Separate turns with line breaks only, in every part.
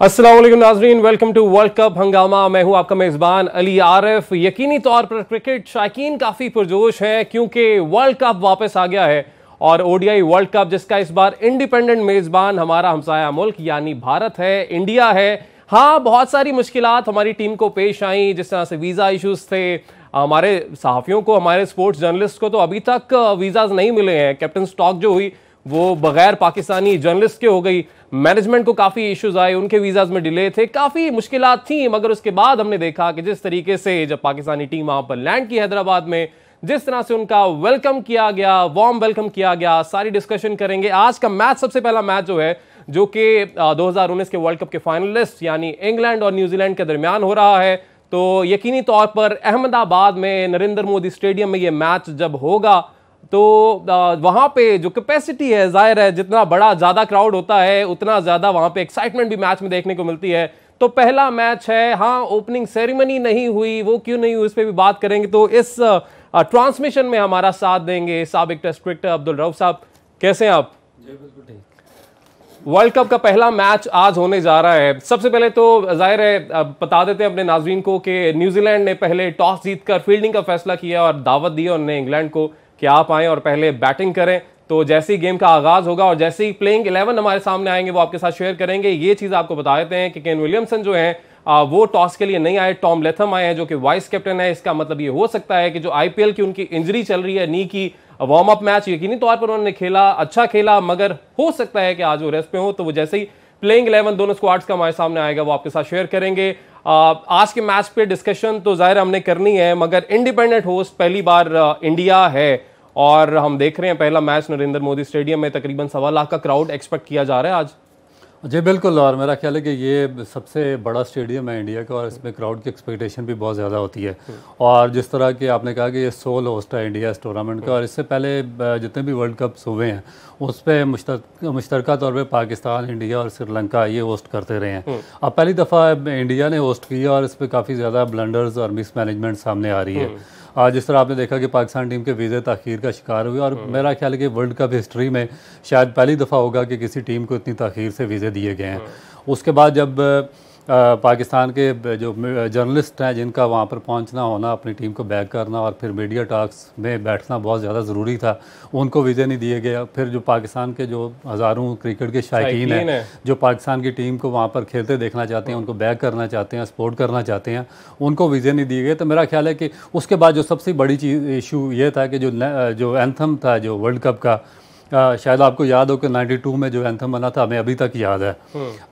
अस्सलाम वालेकुम नाज़रीन, वेलकम टू वर्ल्ड कप हंगामा। मैं हूं आपका मेज़बान अली आरिफ। यकीनी तौर पर क्रिकेट शायकीन काफ़ी पुरजोश हैं क्योंकि वर्ल्ड कप वापस आ गया है और ओडीआई वर्ल्ड कप जिसका इस बार इंडिपेंडेंट मेज़बान हमारा हमसाया मुल्क यानी भारत है, इंडिया है। हाँ, बहुत सारी मुश्किलात हमारी टीम को पेश आई, जिस तरह से वीज़ा इशूज़ थे। हमारे सहाफ़ियों को, हमारे स्पोर्ट्स जर्नलिस्ट को तो अभी तक वीज़ाज नहीं मिले हैं। कैप्टन स्टॉक जो हुई वो बगैर पाकिस्तानी जर्नलिस्ट के हो गई। मैनेजमेंट को काफ़ी इश्यूज आए, उनके वीज़ाज में डिले थे, काफ़ी मुश्किलात थी। मगर उसके बाद हमने देखा कि जिस तरीके से जब पाकिस्तानी टीम वहां पर लैंड की हैदराबाद में, जिस तरह से उनका वेलकम किया गया, वार्म वेलकम किया गया, सारी डिस्कशन करेंगे। आज का मैच, सबसे पहला मैच जो है, जो कि 2019 के वर्ल्ड कप के फाइनलिस्ट यानी इंग्लैंड और न्यूजीलैंड के दरमियान हो रहा है। तो यकीनी तौर पर अहमदाबाद में नरेंद्र मोदी स्टेडियम में यह मैच जब होगा तो वहां पे जो कैपेसिटी है, जाहिर है जितना बड़ा ज्यादा क्राउड होता है उतना ज्यादा वहां पे एक्साइटमेंट भी मैच में देखने को मिलती है। तो पहला मैच है। हाँ, ओपनिंग सेरेमनी नहीं हुई, वो क्यों नहीं हुई, इस पर भी बात करेंगे। तो इस ट्रांसमिशन में हमारा साथ देंगे साबिक टेस्ट क्रिकेटर अब्दुल रऊफ साहब। कैसे हैं आप? वर्ल्ड कप का पहला मैच आज होने जा रहा है। सबसे पहले तो जाहिर है बता देते हैं अपने नाजरीन को कि न्यूजीलैंड ने पहले टॉस जीतकर फील्डिंग का फैसला किया और दावत दी उन्होंने इंग्लैंड को कि आप आएं और पहले बैटिंग करें। तो जैसे ही गेम का आगाज होगा और जैसे ही प्लेइंग 11 हमारे सामने आएंगे वो आपके साथ शेयर करेंगे। ये चीज आपको बता देते हैं कि केन विलियमसन जो है वो टॉस के लिए नहीं आए, टॉम लेथम आए हैं जो कि वाइस कैप्टन है। इसका मतलब ये हो सकता है कि जो आईपीएल की उनकी इंजरी चल रही है, नी की, वार्म अप मैच यकीनी तौर पर उन्होंने खेला, अच्छा खेला, मगर हो सकता है कि आज वो रेस्ट पे हो। तो वो जैसे ही प्लेइंग 11 दोनों स्क्वाड्स का हमारे सामने आएगा वो आपके साथ शेयर करेंगे। आज के मैच पे डिस्कशन तो जाहिर हमने करनी है, मगर इंडिपेंडेंट होस्ट पहली बार इंडिया है और हम देख रहे हैं पहला मैच नरेंद्र मोदी स्टेडियम में तकरीबन 1.25 लाख का क्राउड एक्सपेक्ट किया जा रहा है आज।
जी बिल्कुल, और मेरा ख्याल है कि ये सबसे बड़ा स्टेडियम है इंडिया का और इसमें क्राउड की एक्सपेक्टेशन भी बहुत ज़्यादा होती है। और जिस तरह की आपने कहा कि ये सोल होस्ट है इंडिया इस टूर्नामेंट का, और इससे पहले जितने भी वर्ल्ड कप्स हुए हैं उस पर मुश्तरका तौर पे पाकिस्तान, इंडिया और श्रीलंका ये होस्ट करते रहे हैं। अब पहली दफ़ा इंडिया ने होस्ट किया और इस पर काफ़ी ज़्यादा ब्लंडर्स और मिसमैनेजमेंट सामने आ रही है। जिस तरह आपने देखा कि पाकिस्तान टीम के वीज़े ताख़ीर का शिकार हुए, और मेरा ख्याल है कि वर्ल्ड कप हिस्ट्री में शायद पहली दफ़ा होगा कि किसी टीम को इतनी ताख़ीर से वीज़े दिए गए हैं। उसके बाद जब पाकिस्तान के जो जर्नलिस्ट हैं जिनका वहाँ पर पहुँचना होना, अपनी टीम को बैक करना और फिर मीडिया टॉक्स में बैठना बहुत ज़्यादा ज़रूरी था, उनको वीज़े नहीं दिए गए। फिर जो पाकिस्तान के जो हज़ारों क्रिकेट के शायकीन हैं जो पाकिस्तान की टीम को वहाँ पर खेलते देखना चाहते हैं, उनको बैक करना चाहते हैं, सपोर्ट करना चाहते हैं, उनको वीज़े नहीं दिए गए। तो मेरा ख्याल है कि उसके बाद जो सबसे बड़ी चीज़ इशू ये था कि जो एंथम था जो वर्ल्ड कप का, शायद आपको याद हो कि 92 में जो एंथम बना था, हमें अभी तक याद है।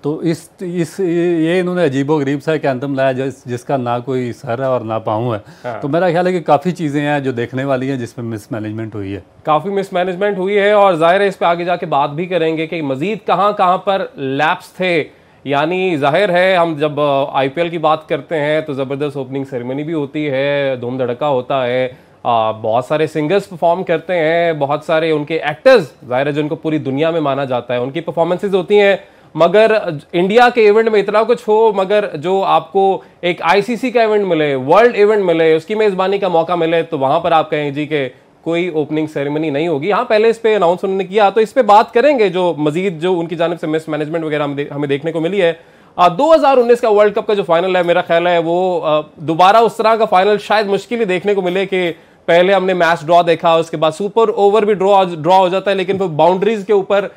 तो ये इन्होंने अजीबोगरीब सा एक एंथम लाया जिसका ना कोई सर है और ना पाँव है। हाँ। तो मेरा ख्याल है कि काफ़ी चीज़ें हैं जो देखने वाली हैं जिसमें मिसमैनेजमेंट हुई है,
काफ़ी मिसमैनेजमेंट हुई है। और जाहिर है इस पर आगे जाके बात भी करेंगे कि मजीद कहाँ कहाँ पर लैप्स थे। यानी जाहिर है हम जब आईपीएल की बात करते हैं तो ज़बरदस्त ओपनिंग सेरेमनी भी होती है, धूम धड़का होता है, बहुत सारे सिंगर्स परफॉर्म करते हैं, बहुत सारे उनके एक्टर्स जाहिर है जिनको पूरी दुनिया में माना जाता है, उनकी परफॉर्मेंसेज होती हैं। मगर इंडिया के इवेंट में इतना कुछ हो, मगर जो आपको एक आईसीसी का इवेंट मिले, वर्ल्ड इवेंट मिले, उसकी मेज़बानी का मौका मिले, तो वहां पर आप कहें जी के कोई ओपनिंग सेरेमनी नहीं होगी। हाँ, पहले इस पे अनाउंस उन्होंने किया, तो इस पे बात करेंगे जो मजीद जो उनकी जानिब से मिसमैनेजमेंट वगैरह हमें देखने को मिली है। 2019 का वर्ल्ड कप का जो फाइनल है, मेरा ख्याल है वो दोबारा उस तरह का फाइनल शायद मुश्किल ही देखने को मिले कि पहले हमने मैच ड्रॉ देखा, उसके बाद सुपर ओवर भी ड्रॉ हो जाता है, लेकिन फिर बाउंड्रीज के ऊपर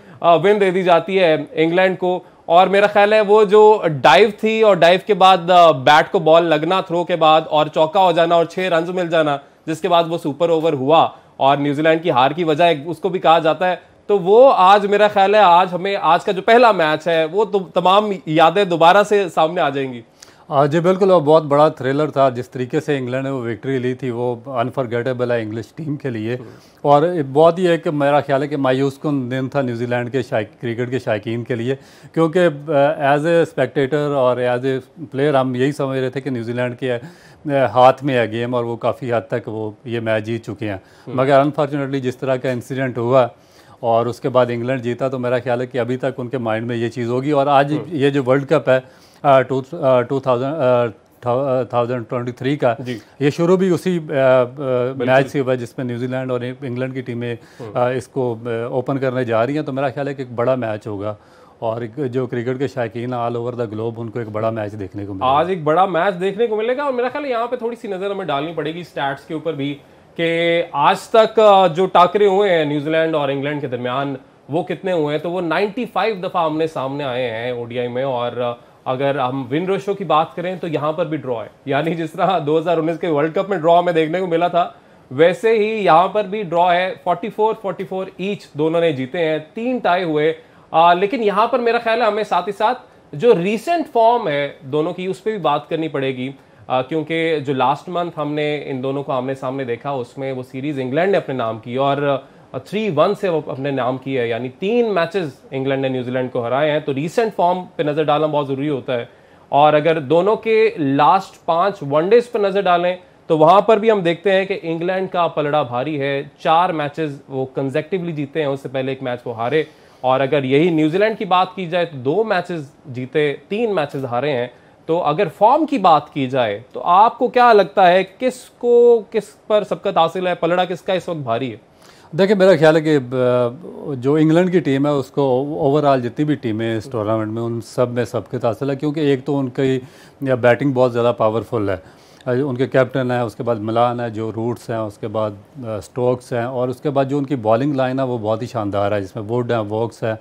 विन दे दी जाती है इंग्लैंड को। और मेरा ख्याल है वो जो डाइव थी और डाइव के बाद बैट को बॉल लगना थ्रो के बाद और चौका हो जाना और 6 रन मिल जाना, जिसके बाद वो सुपर ओवर हुआ और न्यूजीलैंड की हार की वजह उसको भी कहा जाता है। तो वो आज मेरा ख्याल है आज का जो पहला मैच है वो तो तमाम यादें दोबारा से सामने आ जाएंगी।
जी बिल्कुल, और बहुत बड़ा थ्रिलर था जिस तरीके से इंग्लैंड ने वो विक्ट्री ली थी, वो अनफॉरगेटेबल है इंग्लिश टीम के लिए। और बहुत ही एक मेरा ख्याल है कि मायूस कुन दिन था न्यूजीलैंड के क्रिकेट के शायकीन के लिए, क्योंकि एज ए स्पेक्टेटर और एज ए प्लेयर हम यही समझ रहे थे कि न्यूजीलैंड के हाथ में है गेम और वो काफ़ी हद तक वो ये मैच जीत चुके हैं। मगर अनफॉर्चुनेटली जिस तरह का इंसिडेंट हुआ और उसके बाद इंग्लैंड जीता, तो मेरा ख्याल है कि अभी तक उनके माइंड में ये चीज़ होगी। और आज ये जो वर्ल्ड कप है 2023 का, ये शुरू भी उसी मैच से हुआ जिसमें न्यूजीलैंड और इंग्लैंड की टीमें इसको ओपन करने जा रही हैं। तो मेरा ख्याल है कि एक बड़ा मैच होगा और जो क्रिकेट के शायकीन ऑल ओवर द ग्लोब उनको एक बड़ा मैच देखने को मिलेगा।
आज एक बड़ा मैच देखने को मिलेगा और मेरा ख्याल है यहाँ पे थोड़ी सी नजर हमें डालनी पड़ेगी स्टैट्स के ऊपर भी कि आज तक जो टाकरे हुए हैं न्यूजीलैंड और इंग्लैंड के दरमियान वो कितने हुए हैं। तो वो 95 दफा हमने सामने आए हैं ओडीआई में। और अगर हम विन रेशो की बात करें तो यहाँ पर भी ड्रॉ है, यानी जिस तरह 2019 के वर्ल्ड कप में ड्रॉ हमें देखने को मिला था वैसे ही यहाँ पर भी ड्रॉ है। 44-44 ईच दोनों ने जीते हैं, 3 टाई हुए। लेकिन यहाँ पर मेरा ख्याल है हमें साथ ही साथ जो रीसेंट फॉर्म है दोनों की उस पर भी बात करनी पड़ेगी, क्योंकि जो लास्ट मंथ हमने इन दोनों को आमने सामने देखा उसमें वो सीरीज इंग्लैंड ने अपने नाम की और 3-1 से वो अपने नाम की है, यानी 3 मैचेस इंग्लैंड ने न्यूजीलैंड को हराए हैं। तो रीसेंट फॉर्म पे नजर डालना बहुत जरूरी होता है। और अगर दोनों के लास्ट 5 वनडेज पर नजर डालें तो वहां पर भी हम देखते हैं कि इंग्लैंड का पलड़ा भारी है। 4 मैचेस वो कंसेक्टिवली जीते हैं, उससे पहले एक मैच वो हारे। और अगर यही न्यूजीलैंड की बात की जाए तो 2 मैचेस जीते, 3 मैचेस हारे हैं। तो अगर फॉर्म की बात की जाए तो आपको क्या लगता है किस पर सबकत हासिल है, पलड़ा किसका इस वक्त भारी है?
देखिए मेरा ख्याल है कि जो इंग्लैंड की टीम है उसको ओवरऑल जितनी भी टीमें इस टूर्नामेंट में उन सब में सबकत हासिल है, क्योंकि एक तो उनकी बैटिंग बहुत ज़्यादा पावरफुल है। उनके कैप्टन है, उसके बाद मिलान है, जो रूट्स हैं, उसके बाद स्टोक्स हैं, और उसके बाद जो उनकी बॉलिंग लाइन है वो बहुत ही शानदार है, जिसमें वुड है, वोक्स है,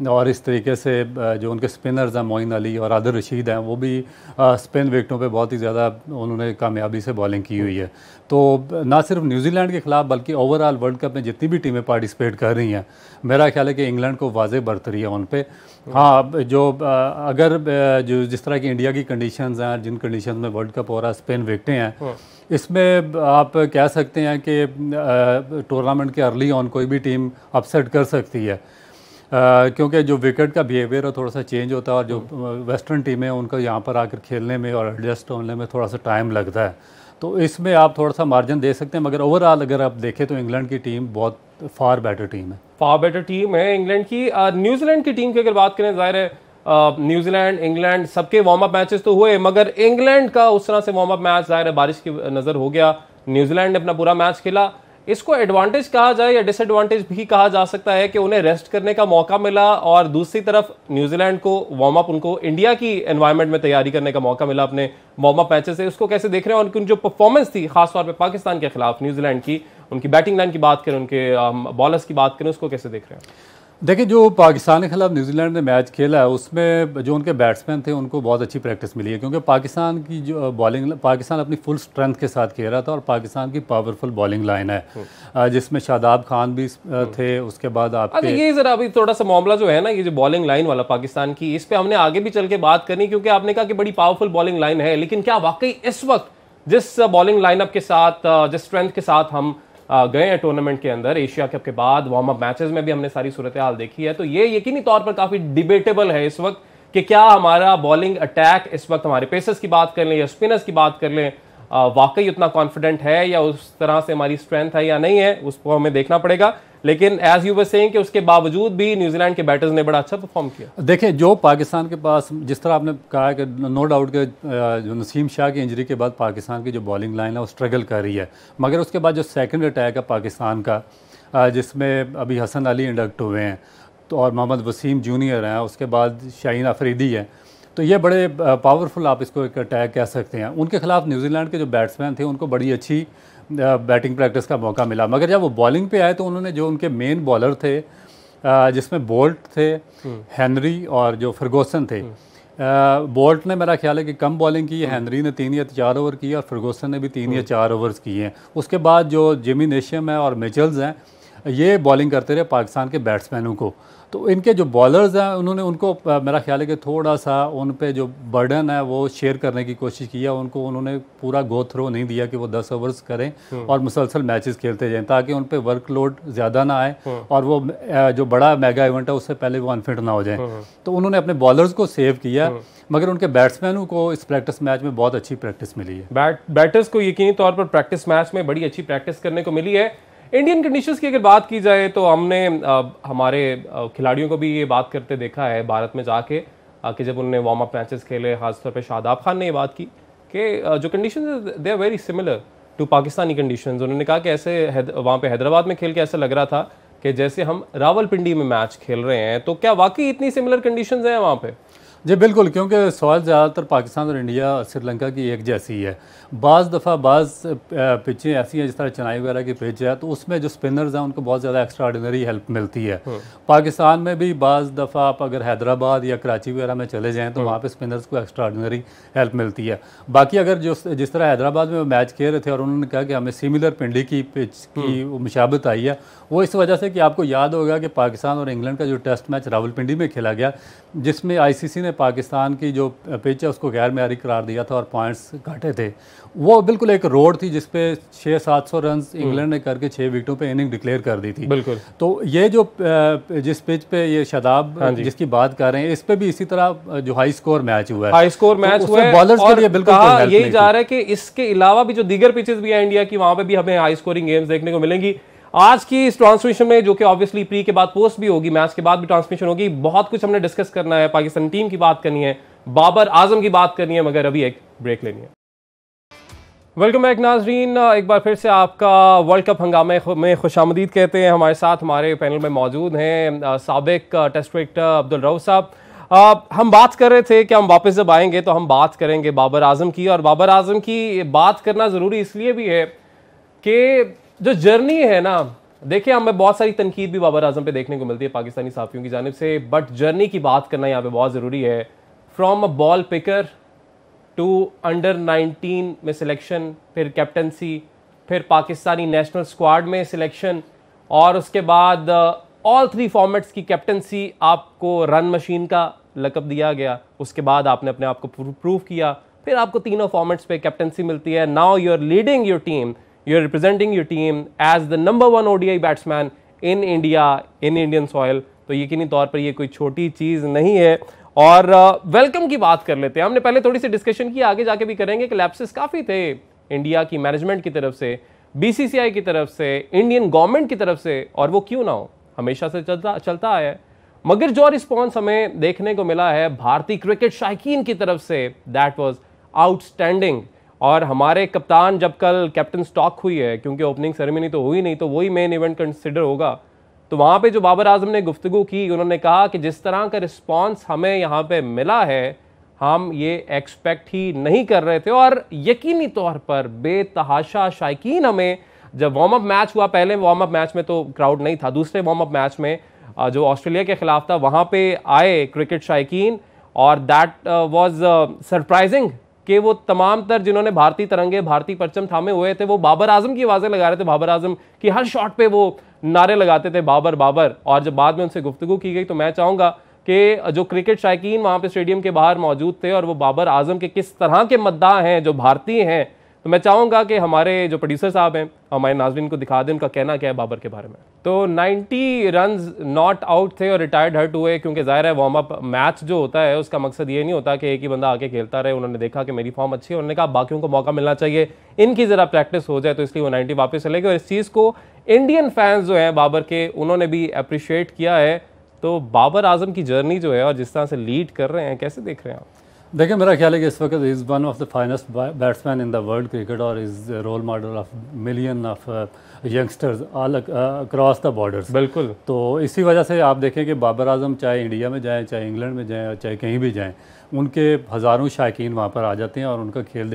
और इस तरीके से जो उनके स्पिनर्स हैं मोइन अली और आदिल रशीद हैं वो भी स्पिन विकेटों पे बहुत ही ज़्यादा उन्होंने कामयाबी से बॉलिंग की हुई है। तो ना सिर्फ न्यूजीलैंड के ख़िलाफ़ बल्कि ओवरऑल वर्ल्ड कप में जितनी भी टीमें पार्टिसिपेट कर रही हैं मेरा ख्याल है कि इंग्लैंड को वाज़ेह बरतरी है उन पे। हाँ, जो अगर जो जिस तरह की इंडिया की कंडीशंस हैं, जिन कंडीशंस में वर्ल्ड कप हो रहा है, स्पिन विकेटें हैं, इसमें आप कह सकते हैं कि टूर्नामेंट के अर्ली ऑन कोई भी टीम अपसेट कर सकती है, क्योंकि जो विकेट का बिहेवियर है थोड़ा सा चेंज होता है और जो वेस्टर्न टीमें हैं उनको यहाँ पर आकर खेलने में और एडजस्ट होने में थोड़ा सा टाइम लगता है। तो इसमें आप थोड़ा सा मार्जिन दे सकते हैं, मगर ओवरऑल अगर आप देखें तो इंग्लैंड की टीम बहुत फार बेटर टीम है,
फार बेटर टीम है इंग्लैंड की। न्यूजीलैंड की टीम की अगर बात करें, जाहिर है न्यूजीलैंड इंग्लैंड सबके वार्म अप मैचेस तो हुए, मगर इंग्लैंड का उस तरह से वार्म अप मैच जाहिर है बारिश की नज़र हो गया। न्यूजीलैंड ने अपना पूरा मैच खेला। इसको एडवांटेज कहा जाए या डिसएडवांटेज भी कहा जा सकता है कि उन्हें रेस्ट करने का मौका मिला और दूसरी तरफ न्यूजीलैंड को वार्म अप, उनको इंडिया की एनवायरनमेंट में तैयारी करने का मौका मिला अपने वार्म अप मैचेस से। उसको कैसे देख रहे हैं? और उनकी जो परफॉर्मेंस थी खासतौर पर पाकिस्तान के खिलाफ न्यूजीलैंड की, उनकी बैटिंग लाइन की बात करें, उनके बॉलर्स की बात करें, उसको कैसे देख रहे हैं?
देखिए जो पाकिस्तान के खिलाफ न्यूजीलैंड ने मैच खेला है उसमें जो उनके बैट्समैन थे उनको बहुत अच्छी प्रैक्टिस मिली है, क्योंकि पाकिस्तान की जो बॉलिंग, पाकिस्तान अपनी फुल स्ट्रेंथ के साथ खेल रहा था और पाकिस्तान की पावरफुल बॉलिंग लाइन है जिसमें शादाब खान भी थे। उसके बाद आपके
ये जरा अभी थोड़ा सा मामला जो है ना, ये जो बॉलिंग लाइन वाला पाकिस्तान की, इस पे हमने आगे भी चल के बात करनी, क्योंकि आपने कहा कि बड़ी पावरफुल बॉलिंग लाइन है, लेकिन क्या वाकई इस वक्त जिस बॉलिंग लाइनअप के साथ, जिस स्ट्रेंथ के साथ हम गए हैं टूर्नामेंट के अंदर, एशिया कप के बाद वार्म अप मैचेस में भी हमने सारी सूरत हाल देखी है, तो ये यकीनी तौर पर काफी डिबेटेबल है इस वक्त कि क्या हमारा बॉलिंग अटैक इस वक्त, हमारे पेसर्स की बात कर लें या स्पिनर्स की बात कर लें, वाकई उतना कॉन्फिडेंट है या उस तरह से हमारी स्ट्रेंथ है या नहीं है, उसको हमें देखना पड़ेगा। लेकिन एज यू वर सेइंग कि उसके बावजूद भी न्यूजीलैंड के बैटर्स ने बड़ा अच्छा परफॉर्म किया।
देखिए जो पाकिस्तान के पास, जिस तरह आपने कहा कि नो डाउट के जो नसीम शाह की इंजरी के बाद पाकिस्तान की जो बॉलिंग लाइन है वो स्ट्रगल कर रही है, मगर उसके बाद जो सेकंड अटैक है पाकिस्तान का, जिसमें अभी हसन अली इंडक्ट हुए हैं तो और मोहम्मद वसीम जूनियर हैं, उसके बाद शाहीन अफरीदी है, तो ये बड़े पावरफुल आप इसको एक अटैक कह सकते हैं। उनके खिलाफ न्यूजीलैंड के जो बैट्समैन थे उनको बड़ी अच्छी बैटिंग प्रैक्टिस का मौका मिला, मगर जब वो बॉलिंग पे आए तो उन्होंने जो उनके मेन बॉलर थे, जिसमें बोल्ट थे, हेनरी और जो फर्गूसन थे, बोल्ट ने मेरा ख्याल है कि कम बॉलिंग की, हेनरी ने 3 या 4 ओवर की और फर्गूसन ने भी 3 या 4 ओवर्स किए हैं। उसके बाद जो जिमी नेशियम है और मिचेल्स हैं ये बॉलिंग करते रहे पाकिस्तान के बैट्समैनों को। तो इनके जो बॉलर्स हैं उन्होंने उनको मेरा ख्याल है कि थोड़ा सा उन पे जो बर्डन है वो शेयर करने की कोशिश किया, उनको उन्होंने पूरा गो थ्रो नहीं दिया कि वो 10 ओवर्स करें और मुसलसल मैचेस खेलते जाएं, ताकि उन पे वर्कलोड ज़्यादा ना आए और वो जो बड़ा मेगा इवेंट है उससे पहले वो अनफिट ना हो जाए। तो उन्होंने अपने बॉलर्स को सेव किया, मगर उनके बैट्समैनों को इस प्रैक्टिस मैच में बहुत अच्छी प्रैक्टिस मिली है।
बैटर्स को यकीनी तौर पर प्रैक्टिस मैच में बड़ी अच्छी प्रैक्टिस करने को मिली है। इंडियन कंडीशंस की अगर बात की जाए तो हमने हमारे खिलाड़ियों को भी ये बात करते देखा है भारत में जाके, कि जब उन्होंने वार्म अप मैचेस खेले, खासतौर पे शादाब खान ने ये बात की कि जो conditions they are very similar to Pakistani conditions. उन्होंने कहा कि ऐसे वहाँ पे हैदराबाद में खेल के ऐसा लग रहा था कि जैसे हम रावलपिंडी में मैच खेल रहे हैं, तो क्या वाकई इतनी सिमिलर कंडीशंस हैं वहाँ पे?
जी बिल्कुल, क्योंकि सॉइल ज़्यादातर पाकिस्तान और इंडिया श्रीलंका की एक जैसी है। बाज़ दफ़ा पिचें ऐसी हैं जिस तरह चेन्नई वगैरह की पिच है, तो उसमें जो स्पिनर्स हैं उनको बहुत ज़्यादा एक्स्ट्रा ऑर्डिनरी हेल्प मिलती है। पाकिस्तान में भी बाज़ दफ़ा आप अगर हैदराबाद या कराची वगैरह में चले जाएँ तो वहाँ पे स्पिनर्स को एक्स्ट्रा ऑर्डिनरी हेल्प मिलती है। बाकी अगर जिस तरह हैदराबाद में वो मैच खेल रहे थे और उन्होंने कहा कि हमें सिमिलर पिंडी की पिच की मुशाबत आई है, वो इस वजह से कि आपको याद होगा कि पाकिस्तान और इंग्लैंड का जो टेस्ट मैच रावलपिंडी में खेला गया, जिसमें आईसीसी ने पाकिस्तान की जो पिच है उसको गैर मेयारी करार दिया था और पॉइंट्स घटे थे, वो बिल्कुल एक रोड थी जिसपे 600-700 रन इंग्लैंड ने करके 6 विकेटों पे इनिंग डिक्लेयर कर दी थी।
बिल्कुल।
तो ये जो जिस पिच पे ये शादाब जिसकी बात कर रहे हैं, इस पे भी इसी तरह जो हाई स्कोर मैच हुआ है,
हाई स्कोर मैच हुआ है,
बॉलर्स के लिए बिल्कुल
कहा यही जा रहा है कि इसके अलावा भी जो दीगर पिचेस भी है इंडिया की, वहां पे भी हमें हाई स्कोरिंग गेम्स देखने को मिलेंगी। आज की इस ट्रांसमिशन में, जो कि ऑब्वियसली प्री के बाद पोस्ट भी होगी, मैच के बाद भी ट्रांसमिशन होगी, बहुत कुछ हमने डिस्कस करना है। पाकिस्तान टीम की बात करनी है, बाबर आजम की बात करनी है, मगर अभी एक ब्रेक लेनी है। वेलकम बैक नाजरीन, एक बार फिर से आपका वर्ल्ड कप हंगामे में खुशामदीद कहते हैं। हमारे साथ हमारे पैनल में मौजूद हैं साबिक टेस्ट क्रिकेटर अब्दुल रऊफ साहब। हम बात कर रहे थे कि हम वापस जब आएंगे तो हम बात करेंगे बाबर आजम की, और बाबर आजम की बात करना ज़रूरी इसलिए भी है कि जो जर्नी है ना, देखिए हमें बहुत सारी तनकीद भी बाबर आजम पे देखने को मिलती है पाकिस्तानी साफियों की जानिब से, बट जर्नी की बात करना यहाँ पे बहुत ज़रूरी है। From a ball picker to under 19 में सिलेक्शन, फिर कैप्टनसी, फिर पाकिस्तानी नेशनल स्क्वाड में सिलेक्शन, और उसके बाद ऑल 3 फॉर्मेट्स की कैप्टनसी। आपको रन मशीन का लक़ब दिया गया, उसके बाद आपने अपने आप को प्रूव किया, फिर आपको तीनों फॉर्मेट्स पे कैप्टनसी मिलती है। Now you are leading your team, you are representing your team as the number 1 ODI batsman in India, in Indian soil. तो यकीनी तौर पर ये कोई छोटी चीज़ नहीं है। और वेलकम की बात कर लेते हैं। हमने पहले थोड़ी सी डिस्कशन की, आगे जाके भी करेंगे कि लैप्सेस काफ़ी थे इंडिया की मैनेजमेंट की तरफ से, BCCI की तरफ से, इंडियन गवर्नमेंट की तरफ से, और वो क्यों ना हो, हमेशा से चलता आया है। मगर जो रिस्पॉन्स हमें देखने को मिला है भारतीय क्रिकेट शायकीन की तरफ से, दैट वाज आउटस्टैंडिंग। और हमारे कप्तान, जब कल कैप्टन स्टॉक हुई है, क्योंकि ओपनिंग सेरेमनी तो हुई नहीं, तो वही मेन इवेंट कंसिडर होगा, तो वहाँ पे जो बाबर आजम ने गुफ्तगू की, उन्होंने कहा कि जिस तरह का रिस्पांस हमें यहाँ पे मिला है, हम ये एक्सपेक्ट ही नहीं कर रहे थे। और यकीनी तौर पर बेतहाशा शायकीन हमें, जब वार्म अप मैच हुआ, पहले वार्म अप मैच में तो क्राउड नहीं था, दूसरे वार्म अप मैच में जो ऑस्ट्रेलिया के खिलाफ था, वहाँ पे आए क्रिकेट शायकीन, और दैट वाज सरप्राइजिंग कि वो तमाम तर जिन्होंने भारतीय तिरंगे, भारतीय परचम थामे हुए थे, वो बाबर आजम की आवाज़ें लगा रहे थे। बाबर आजम की हर शॉट पे वो नारे लगाते थे, बाबर बाबर। और जब बाद में उनसे गुफ्तगू की गई, तो मैं चाहूँगा कि जो क्रिकेट शायकीन वहाँ पे स्टेडियम के बाहर मौजूद थे, और वो बाबर आजम के किस तरह के मद्दाह हैं, जो भारतीय हैं, तो मैं चाहूँगा कि हमारे जो प्रोड्यूसर साहब हैं, हमारे नाज़रीन को दिखा दें उनका कहना क्या है बाबर के बारे में। तो 90 रन्स नॉट आउट थे और रिटायर्ड हर्ट हुए, क्योंकि ज़ाहिर है वार्म अप मैच जो होता है उसका मकसद ये नहीं होता कि एक ही बंदा आके खेलता रहे। उन्होंने देखा कि मेरी फॉर्म अच्छी है, उन्होंने कहा बाकियों को मौका मिलना चाहिए, इनकी ज़रा प्रैक्टिस हो जाए, तो इसलिए वो 90 वापस चले गए। और इस चीज़ को इंडियन फैंस जो हैं बाबर के, उन्होंने भी अप्रिशिएट किया है। तो बाबर आजम की जर्नी जो है और जिस तरह से लीड कर रहे हैं, कैसे देख रहे हैं आप?
देखिए, मेरा ख्याल है कि इस वक्त is one of the finest batsman in the world cricket, और is role model of million of youngsters all across the borders.
बिल्कुल।
तो इसी वजह से आप देखें कि बाबर आजम चाहे इंडिया में जाएँ, चाहे इंग्लैंड में जाएँ, चाहे कहीं भी जाएँ, उनके हज़ारों शायकीन वहाँ पर आ जाते हैं और उनका खेल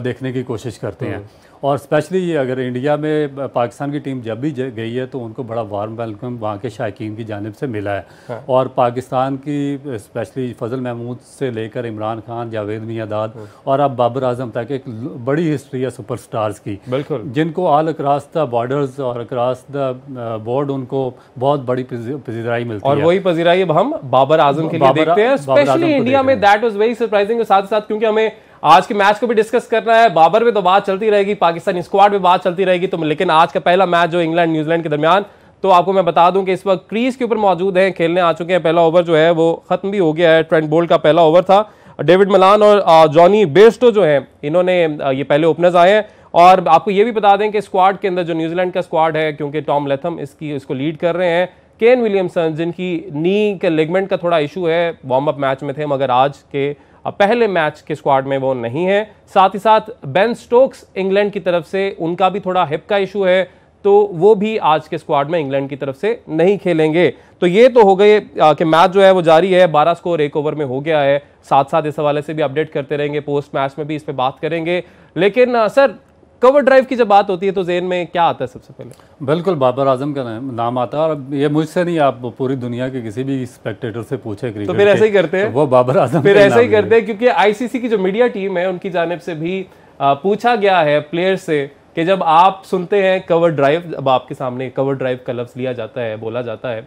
देखने की कोशिश करते हैं। और स्पेशली ये अगर इंडिया में पाकिस्तान की टीम जब भी गई है, तो उनको बड़ा वार्म वेलकम वहाँ के शायकीन की जानिब से मिला है।
हाँ।
और पाकिस्तान की स्पेशली फजल महमूद से लेकर इमरान खान, जावेद मियांदाद और अब बाबर आजम तक एक बड़ी हिस्ट्री है सुपरस्टार्स की,
बिल्कुल,
जिनको ऑल अक्रॉस द बॉर्डर्स और अक्रॉस द बोर्ड उनको बहुत बड़ी पजीराई मिलती है।
और वही पजीराई अब हम बाबर आजम के लिए देखते हैं, स्पेशली इंडिया में। That was very surprising. साथ ही साथ क्योंकि हमें आज के मैच को भी डिस्कस करना है, बाबर पे तो बात चलती रहेगी, पाकिस्तानी स्क्वाड पे बात चलती रहेगी, तो लेकिन आज का पहला मैच जो इंग्लैंड न्यूजीलैंड के दरमियान, तो आपको मैं बता दूं कि इस वक्त क्रीज के ऊपर मौजूद हैं, खेलने आ चुके हैं। पहला ओवर जो है वो खत्म भी हो गया है। ट्रेंट बोल्ट का पहला ओवर था। डेविड मलान और जॉनी बेस्टो जो है, इन्होंने ये पहले ओपनर्स आए हैं। और आपको ये भी बता दें कि स्क्वाड के अंदर जो न्यूजीलैंड का स्क्वाड है, क्योंकि टॉम लेथम इसको लीड कर रहे हैं, केन विलियमसन जिनकी नी के लिगमेंट का थोड़ा इशू है, वार्म अप मैच में थे, मगर आज के पहले मैच के स्क्वाड में वो नहीं है। साथ ही साथ बेन स्टोक्स इंग्लैंड की तरफ से, उनका भी थोड़ा हिप का इशू है, तो वो भी आज के स्क्वाड में इंग्लैंड की तरफ से नहीं खेलेंगे। तो ये तो हो गए कि मैच जो है वो जारी है, 12 स्कोर 1 ओवर में हो गया है। साथ साथ इस हवाले से भी अपडेट करते रहेंगे, पोस्ट मैच में भी इस पर बात करेंगे। लेकिन सर, कवर ड्राइव की जब बात होती है तो ज़हन में क्या आता है सबसे पहले?
बिल्कुल बाबर आजम का नाम आता है, और ये मुझसे नहीं, आप पूरी दुनिया के किसी भी स्पेक्टेटर से पूछे क्रिकेट
तो फिर ऐसे ही करते हैं,
तो वो बाबर आजम
फिर ऐसे ही करते हैं, क्योंकि आईसीसी की जो मीडिया टीम है उनकी जानिब से भी पूछा गया है प्लेयर से कि जब आप सुनते हैं कवर ड्राइव, अब आपके सामने कवर ड्राइव का लफ्ज़ लिया जाता है, बोला जाता है,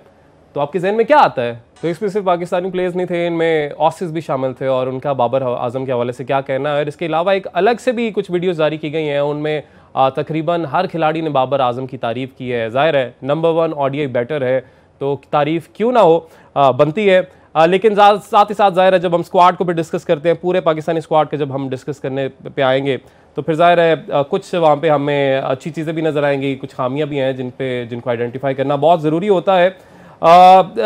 तो आपके जहन में क्या आता है? तो इसमें सिर्फ पाकिस्तानी प्लेयर्स नहीं थे, इनमें ऑसिस भी शामिल थे, और उनका बाबर आजम के हवाले से क्या कहना है। और इसके अलावा एक अलग से भी कुछ वीडियोस जारी की गई हैं, उनमें तकरीबन हर खिलाड़ी ने बाबर आजम की तारीफ़ की है। ज़ाहिर है नंबर 1 ओडीआई बैटर है, तो तारीफ़ क्यों ना हो, बनती है। लेकिन साथ ही साथ ज़ाहिर है जब हम स्क्वाड को भी डिस्कस करते हैं, पूरे पाकिस्तानी स्क्वाड के जब हम डिस्कस करने पे आएंगे, तो फिर ज़ाहिर है कुछ वहाँ पे हमें अच्छी चीज़ें भी नज़र आएंगी, कुछ खामियां भी हैं जिनको आइडेंटिफाई करना बहुत ज़रूरी होता है।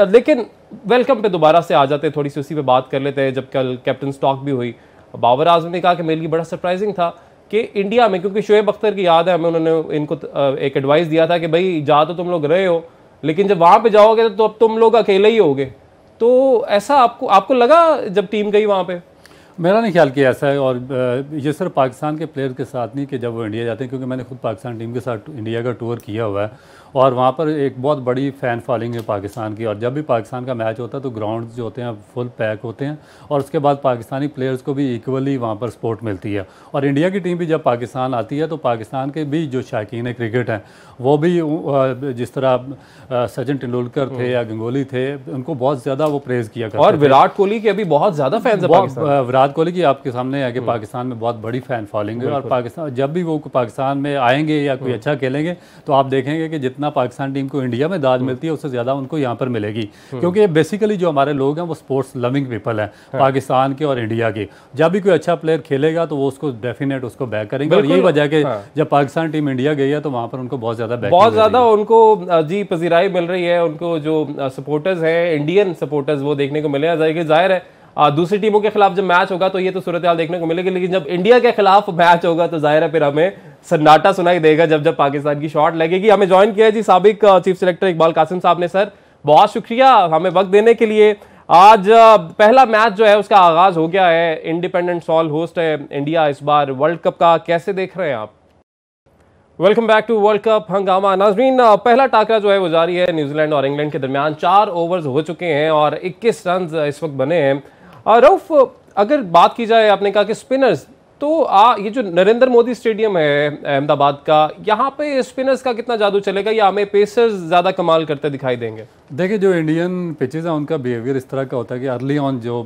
लेकिन वेलकम पे दोबारा से आ जाते हैं, थोड़ी सी उसी पे बात कर लेते हैं। जब कल कैप्टन स्टॉक भी हुई, बाबर आजम ने कहा कि मेरे लिए बड़ा सरप्राइजिंग था कि इंडिया में, क्योंकि शोएब अख्तर की याद है हमें, उन्होंने इनको एक एडवाइस दिया था कि भाई जा तो तुम लोग रहे हो, लेकिन जब वहाँ पे जाओगे तो अब तुम लोग अकेले ही होगे। तो ऐसा आपको लगा जब टीम गई वहाँ पे?
मेरा नहीं ख्याल कि ऐसा है, और ये सिर्फ पाकिस्तान के प्लेयर के साथ नहीं कि जब वो इंडिया जाते हैं, क्योंकि मैंने खुद पाकिस्तान टीम के साथ इंडिया का टूर किया हुआ है, और वहाँ पर एक बहुत बड़ी फ़ैन फॉलोइंग है पाकिस्तान की। और जब भी पाकिस्तान का मैच होता है तो ग्राउंड जो होते हैं फुल पैक होते हैं, और उसके बाद पाकिस्तानी प्लेयर्स को भी इक्वली वहाँ पर सपोर्ट मिलती है। और इंडिया की टीम भी जब पाकिस्तान आती है तो पाकिस्तान के भी जो शायकीन है क्रिकेट हैं, वो भी जिस तरह सचिन तेंदुलकर थे या गंगोली थे, उनको बहुत ज़्यादा वो प्रेज़ किया करते थे।
और विराट कोहली के अभी बहुत ज़्यादा फैंस हैं।
विराट कोहली की आपके सामने है कि पाकिस्तान में बहुत बड़ी फ़ैन फॉलोइंग है, और पाकिस्तान जब भी वो पाकिस्तान में आएंगे या कोई अच्छा खेलेंगे तो आप देखेंगे कि जितना पाकिस्तान टीम को इंडिया में दाद मिलती है उससे ज़्यादा उनको यहाँ पर मिलेगी, क्योंकि बेसिकली जो हमारे लोग हैं वो स्पोर्ट्स लविंग पीपल हैं, पाकिस्तान के और इंडिया के। जब भी कोई अच्छा प्लेयर खेलेगा तो वो उसको डेफिनेट उसको बैक करेंगे, और यही वजह कि जब पाकिस्तान टीम इंडिया गई है तो वहाँ पर उनको बहुत ज़्यादा
उनको जी पजीराई मिल रही है। उनको जो सपोर्टर्स हैं, इंडियन सपोर्टर्स, वो देखने को मिले हैं। जाहिर है दूसरी टीमों के खिलाफ जब मैच होगा तो ये तो सूरत हाल देखने को मिलेगी, लेकिन जब इंडिया के खिलाफ मैच होगा तो जाहिर है फिर हमें सन्नाटा सुनाई देगा जब पाकिस्तान की शॉट लगेगी। हमें ज्वाइन किया है जी साबिक चीफ सेलेक्टर इकबाल कासिम साहब ने। सर, बहुत शुक्रिया हमें वक्त देने के लिए। आज पहला मैच जो है उसका आगाज हो गया है, इंडिपेंडेंट सॉल होस्ट है इंडिया इस बार वर्ल्ड कप का, कैसे देख रहे हैं आप? Welcome back to world cup Hungama. नाजरीन, पहला टाकरा जो है वो जारी है न्यूजीलैंड और इंग्लैंड के दरमियान। 4 ओवर्स हो चुके हैं और 21 रन इस वक्त बने हैं। रऊफ, अगर बात की जाए, आपने कहा कि स्पिनर्स, तो ये जो नरेंद्र मोदी स्टेडियम है अहमदाबाद का, यहाँ पे स्पिनर्स का कितना जादू चलेगा या हमें पेसर्स ज़्यादा कमाल करते दिखाई देंगे?
देखिए, जो इंडियन पिचेज़ हैं उनका बिहेवियर इस तरह का होता है कि अर्ली ऑन जो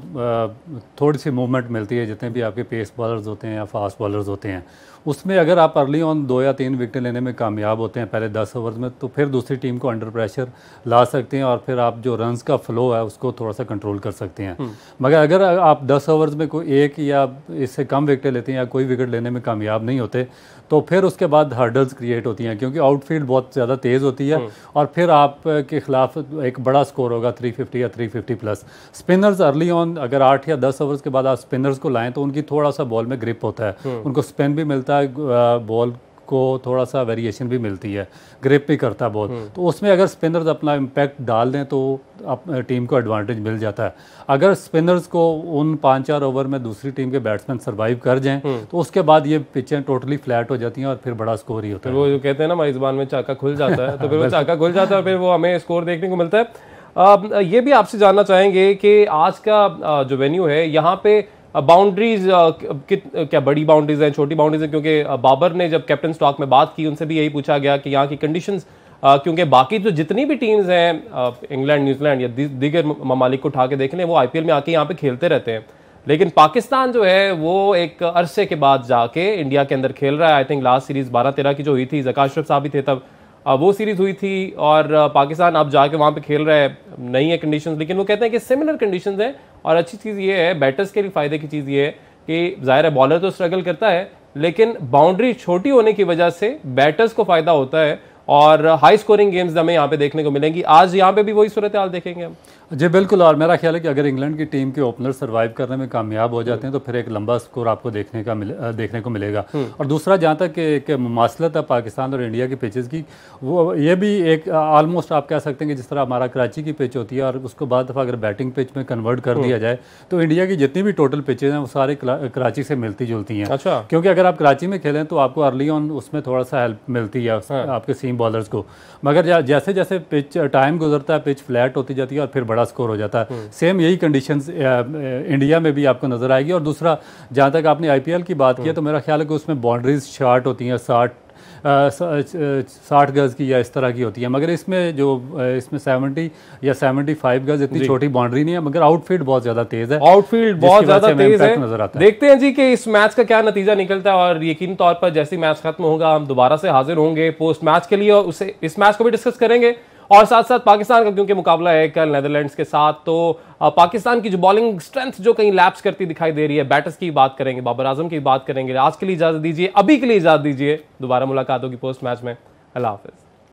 थोड़ी सी मूवमेंट मिलती है, जितने भी आपके पेस बॉलर्स होते हैं या फास्ट बॉलर्स होते हैं, उसमें अगर आप अर्ली ऑन 2 या 3 विकेट लेने में कामयाब होते हैं पहले 10 ओवर्स में, तो फिर दूसरी टीम को अंडर प्रेशर ला सकते हैं और फिर आप जो रन्स का फ्लो है उसको थोड़ा सा कंट्रोल कर सकते हैं। मगर अगर आप 10 ओवर्स में कोई एक या इससे कम विकेट लेते हैं या कोई विकेट लेने में कामयाब नहीं होते, तो फिर उसके बाद हर्डल्स क्रिएट होती हैं, क्योंकि आउटफील्ड बहुत ज़्यादा तेज़ होती है और फिर आप के खिलाफ एक बड़ा स्कोर होगा 350 या 350 प्लस। स्पिनर्स अर्ली ऑन अगर 8 या 10 ओवर्स के बाद आप स्पिनर्स को लाएं तो उनकी थोड़ा सा बॉल में ग्रिप होता है, उनको स्पिन भी मिलता है, बॉल को थोड़ा सा वेरिएशन भी मिलती है, ग्रिप भी करता है बॉल, तो उसमें अगर स्पिनर्स अपना इम्पैक्ट डाल दें तो टीम को एडवांटेज मिल जाता है। अगर स्पिनर्स को उन 5-4 ओवर में दूसरी टीम के बैट्समैन सर्वाइव कर जाएं तो उसके बाद ये पिचें टोटली फ्लैट हो जाती हैं और फिर बड़ा स्कोर ही होता है।
वो जो कहते हैं ना हमारी ज़बान में चाका खुल जाता है, तो फिर वो चाका खुल जाता है, फिर वो हमें स्कोर देखने को मिलता है। ये भी आपसे जानना चाहेंगे कि आज का जो वेन्यू है यहाँ पे बाउंड्रीज क्या बड़ी बाउंड्रीज हैं, छोटी बाउंड्रीज हैं? क्योंकि बाबर ने जब कैप्टन स्टॉक में बात की उनसे भी यही पूछा गया कि यहाँ की कंडीशंस, क्योंकि बाकी जो जितनी भी टीम्स हैं इंग्लैंड, न्यूजीलैंड या दीगर ममालिक को उठा के देख लें, वो आईपीएल में आके यहाँ पे खेलते रहते हैं, लेकिन पाकिस्तान जो है वो एक अरसे के बाद जाके इंडिया के अंदर खेल रहा है। आई थिंक लास्ट सीरीज 12-13 की जो हुई थी, ज़का अशरफ साहब भी थे तब, वो सीरीज हुई थी और पाकिस्तान अब जाके वहाँ पे खेल रहा है। नहीं है कंडीशंस, लेकिन वो कहते हैं कि सिमिलर कंडीशंस हैं। और अच्छी चीज़ ये है, बैटर्स के लिए फ़ायदे की चीज़ ये है कि ज़ाहिर है बॉलर तो स्ट्रगल करता है, लेकिन बाउंड्री छोटी होने की वजह से बैटर्स को फ़ायदा होता है और हाई स्कोरिंग गेम्स हमें यहाँ पे देखने को मिलेंगी। आज यहाँ पे भी वही सूरत हाल देखेंगे हम।
जी बिल्कुल, और मेरा ख्याल है कि अगर इंग्लैंड की टीम के ओपनर सर्वाइव करने में कामयाब हो जाते हैं तो फिर एक लंबा स्कोर आपको देखने को मिलेगा। और दूसरा, जहाँ तक कि मुमासलत है पाकिस्तान और इंडिया की पिचेस की, वो ये भी एक ऑलमोस्ट आप कह सकते हैं कि जिस तरह हमारा कराची की पिच होती है और उसको बाद दफ़ा अगर बैटिंग पिच में कन्वर्ट कर दिया जाए तो इंडिया की जितनी भी टोटल पिचेज हैं वो सारे कराची से मिलती जुलती हैं।
अच्छा।
क्योंकि अगर आप कराची में खेलें तो आपको अर्ली ऑन उसमें थोड़ा सा हेल्प मिलती है आपके सीम बॉलर्स को, मगर जैसे जैसे पिच टाइम गुजरता है पिच फ्लैट होती जाती है और फिर बड़ा स्कोर हो जाता है। सेम यही कंडीशंस इंडिया में भी आपको नजर आएगी। और दूसरा, जहाँ तक आपने आईपीएल की बात की है तो मेरा ख्याल है कि उसमें बाउंड्रीज शॉर्ट होती हैं, 60 गज की या इस तरह की होती है, मगर इसमें 70 या 75 गज इतनी छोटी बाउंड्री नहीं है, मगर आउटफील्ड बहुत ज्यादा तेज है।
आउटफील्ड बहुत ज्यादा तेज है।
नजर आता है।
देखते हैं जी कि इस मैच का क्या नतीजा निकलता है, और यकीनी तौर पर जैसे मैच खत्म होगा हम दोबारा से हाजिर होंगे पोस्ट मैच के लिए और उसे इस मैच को भी डिस्कस करेंगे, और साथ साथ पाकिस्तान का क्योंकि मुकाबला है कल नेदरलैंड्स के साथ, तो पाकिस्तान की जो बॉलिंग स्ट्रेंथ जो कहीं लैप्स करती दिखाई दे रही है, बैटर्स की बात करेंगे, बाबर आजम की बात करेंगे। आज के लिए इजाजत दीजिए, अभी के लिए इजाजत दीजिए, दोबारा मुलाकात होगी पोस्ट मैच में। अल्लाह हाफिज।